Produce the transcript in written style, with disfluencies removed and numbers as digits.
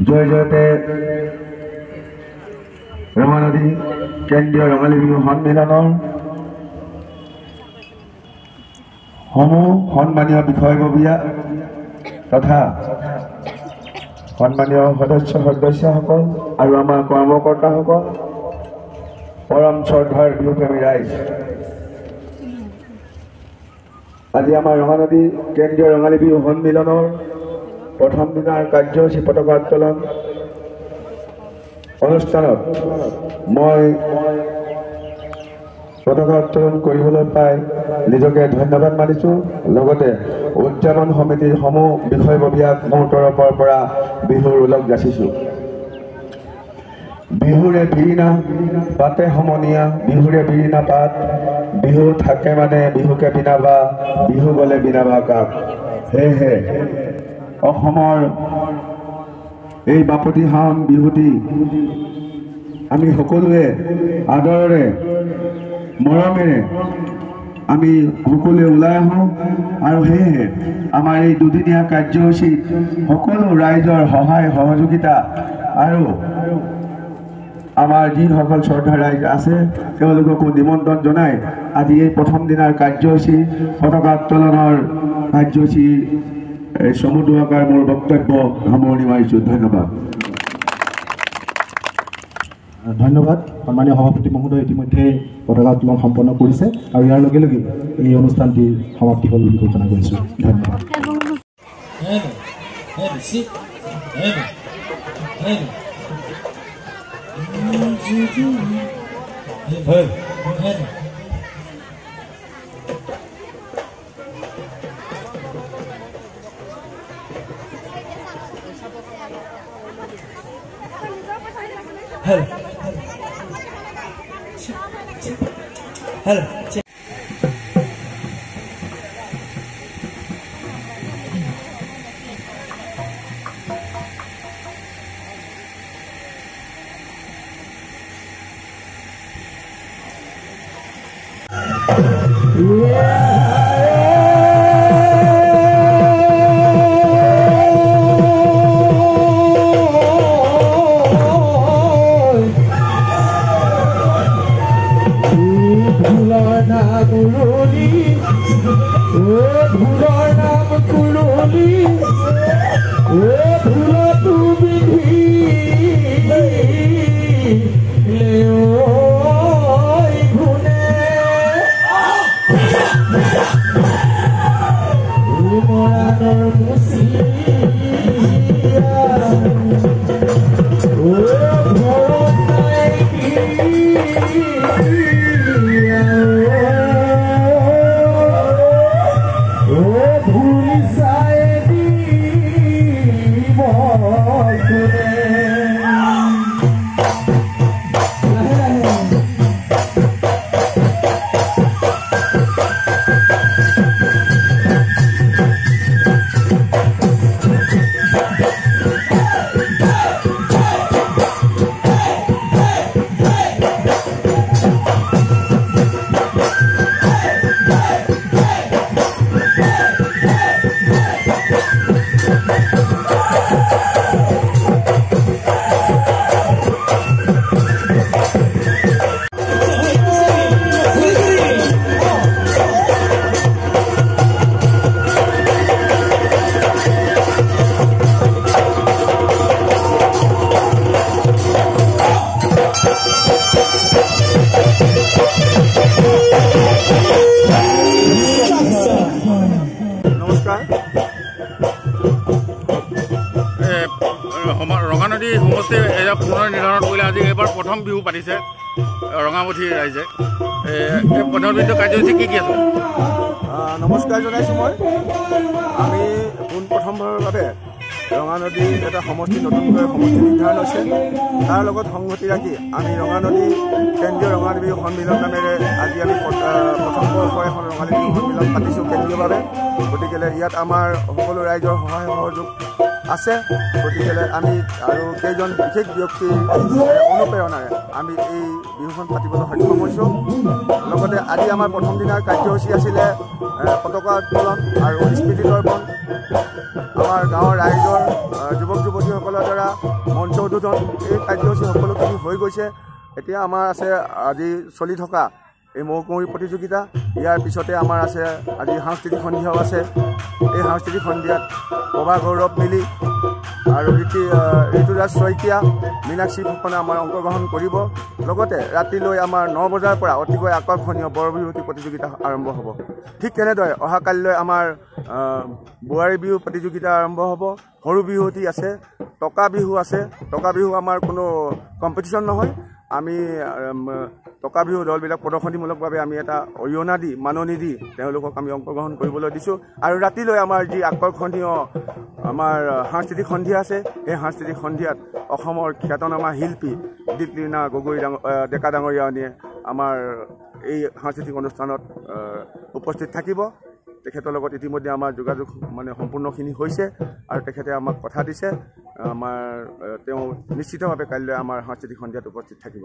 জয়তে ৰঙানদী কেন্দ্ৰীয় ৰঙালী বিহু সন্মিলনৰ সমূহ সন্মানীয় বিষয়ববীয়া তথা সন্মানীয় সদস্যসকল আৰু আমাৰ কৰ্মকৰ্তাসকল, পৰম শ্ৰদ্ধাৰ বিহুপ্ৰেমী ৰাইজ, আজি আমাৰ ৰঙানদী কেন্দ্ৰীয় ৰঙালী বিহু সন্মিলনৰ প্ৰথম দিনাৰ কাৰ্যসূচী পতাকা উত্তোলন অনুষ্ঠানত মই পতাকা উত্তোলন কৰিবলৈ পাই নিজকে ধন্যবাদ মানিছোঁ। লগতে উদযাপন সমিতিৰ সমূহ বিষয়ববীয়াক মোৰ তৰফৰ পৰা বিহুৰ ওলগ যাচিছোঁ। বিহুৰে বিৰিণা পাতে সমনীয়া, বিহুৰে বিৰিণা পাত, বিহু থাকে মানে বিহুকে বিনাবা, বিহু গ'লে বিনাবা কাক। সেয়েহে অসমৰ এই বাপতিসাহোন বিহুটি আমি সকলোৱে আদৰেৰে মৰমেৰে আমি সকলোৱে ওলাই আহোঁ আৰু সেয়েহে আমাৰ এই দুদিনীয়া কাৰ্যসূচীত সকলো ৰাইজৰ সহায় সহযোগিতা আৰু আমাৰ যিসকল শ্ৰদ্ধা ৰাইজ আছে তেওঁলোককো নিমন্ত্ৰণ জনাই আজি এই প্ৰথম দিনাৰ কাৰ্যসূচী পতাকা উত্তোলনৰ কাৰ্যসূচী চমুদুৱাকাৰ মোৰ বক্তব্য সামৰণি মাৰিছোঁ। ধন্যবাদ। ধন্যবাদ। সন্মানীয় সভাপতি মহোদয় ইতিমধ্যে পতাকা উত্তোলন সম্পন্ন কৰিছে আৰু ইয়াৰ লগে লগে এই অনুষ্ঠানটিৰ সমাপ্তি হ'ল বুলি ঘোষণা কৰিছোঁ। ধন্যবাদ। ৰঙানদী সমষ্টি পুনৰ নিৰ্ধাৰণ কৰিলে আজি এইবাৰ প্ৰথম বিহু পাতিছে ৰঙামঠি ৰাইজে। এই প্ৰথম বিহু কাৰ্যসূচী কি কি আছে? নমস্কাৰ জনাইছোঁ মই। আমি পোনপ্ৰথমবাৰৰ বাবে ৰঙানদী এটা সমষ্টি নতুনকৈ সমষ্টি নিৰ্ধাৰণ হৈছে। তাৰ লগত সংগতি ৰাখি আমি ৰঙানদী কেন্দ্ৰীয় ৰঙালী বিহু সন্মিলন নামেৰে আজি আমি প্ৰথম বৰ্ষৰ এখন ৰঙালী বিহু সন্মিলন পাতিছোঁ কেন্দ্ৰীয়ভাৱে। গতিকে ইয়াত আমাৰ সকলো ৰাইজৰ সহায় সহযোগ আছে। গতিকে আমি আৰু কেইজন বিশেষ ব্যক্তিৰ অনুপ্ৰেৰণাৰে আমি এই বিহুখন পাতিবলৈ সক্ষম হৈছোঁ। লগতে আজি আমাৰ প্ৰথম দিনাৰ কাৰ্যসূচী আছিলে পতাকা উত্তোলন আৰু স্মৃতি তৰ্পণ। আমাৰ গাঁৱৰ ৰাইজৰ যুৱক যুৱতীসকলৰ দ্বাৰা মঞ্চ উদ্বোধন এই কাৰ্যসূচী সকলোখিনি হৈ গৈছে। এতিয়া আমাৰ আছে আজি চলি থকা এই মৌ কুঁৱৰী প্ৰতিযোগিতা। ইয়াৰ পিছতে আমাৰ আছে আজি সাংস্কৃতিক সন্ধিয়াও আছে। এই সাংস্কৃতিক সন্ধিয়াত প্ৰভা গৌৰৱ মিলি আৰু ঋতুৰাজ শইকীয়া, মীনাক্ষী ফুকনে আমাৰ অংশগ্ৰহণ কৰিব। লগতে ৰাতিলৈ আমাৰ 9 বজাৰ পৰা অতিকৈ আকৰ্ষণীয় বৰ বিহুৱতী প্ৰতিযোগিতা আৰম্ভ হ'ব। ঠিক তেনেদৰে অহাকালিলৈ আমাৰ বোৱাৰী বিহু প্ৰতিযোগিতা আৰম্ভ হ'ব। সৰু বিহুৱতী আছে, টকা বিহু আছে। টকা বিহু আমাৰ কোনো কম্পিটিশ্যন নহয়। আমি টকা বিহু দলবিলাক প্ৰদৰ্শনীমূলকভাৱে আমি এটা অৰিহণা দি মাননি দি তেওঁলোকক আমি অংশগ্ৰহণ কৰিবলৈ দিছোঁ। আৰু ৰাতিলৈ আমাৰ যি আকৰ্ষণীয় আমাৰ সাংস্কৃতিক সন্ধিয়া আছে, এই সাংস্কৃতিক সন্ধিয়াত অসমৰ খ্যাতনামা শিল্পী দীপলীনা গগৈ ডেকা ডাঙৰীয়ানীয়ে আমাৰ এই সাংস্কৃতিক অনুষ্ঠানত উপস্থিত থাকিব। তেখেতৰ লগত ইতিমধ্যে আমাৰ যোগাযোগ সম্পূৰ্ণখিনি হৈছে আৰু তেখেতে আমাক কথা দিছে তেওঁ নিশ্চিতভাৱে কাইলৈ আমাৰ সাংস্কৃতিক সন্ধিয়াত উপস্থিত থাকিব।